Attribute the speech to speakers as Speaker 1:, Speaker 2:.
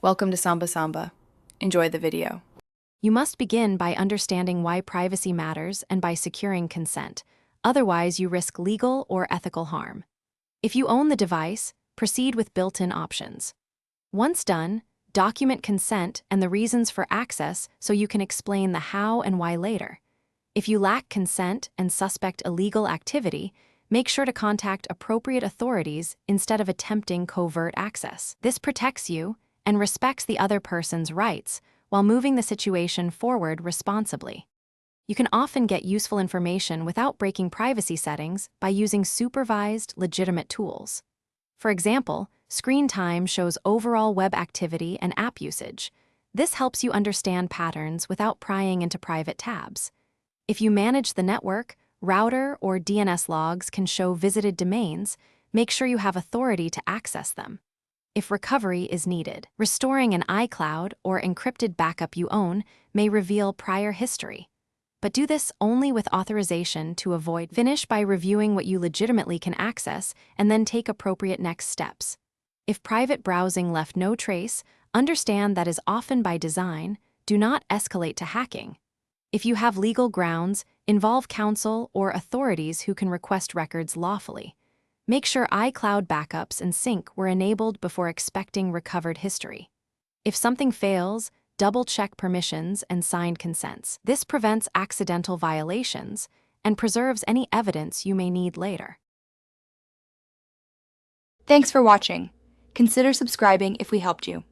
Speaker 1: Welcome to Samba Samba. Enjoy the video.
Speaker 2: You must begin by understanding why privacy matters and by securing consent. Otherwise, you risk legal or ethical harm. If you own the device, proceed with built-in options. Once done, document consent and the reasons for access so you can explain the how and why later. If you lack consent and suspect illegal activity, make sure to contact appropriate authorities instead of attempting covert access. This protects you and respects the other person's rights while moving the situation forward responsibly. You can often get useful information without breaking privacy settings by using supervised, legitimate tools. For example, screen time shows overall web activity and app usage. This helps you understand patterns without prying into private tabs. If you manage the network, router or DNS logs can show visited domains. Make sure you have authority to access them. If recovery is needed, restoring an iCloud or encrypted backup you own may reveal prior history. But do this only with authorization to avoid. Finish by reviewing what you legitimately can access and then take appropriate next steps. If private browsing left no trace, understand that is often by design. Do not escalate to hacking. If you have legal grounds, involve counsel or authorities who can request records lawfully. Make sure iCloud backups and sync were enabled before expecting recovered history. If something fails, double-check permissions and signed consents. This prevents accidental violations and preserves any evidence you may need later.
Speaker 3: Thanks for watching. Consider subscribing if we helped you.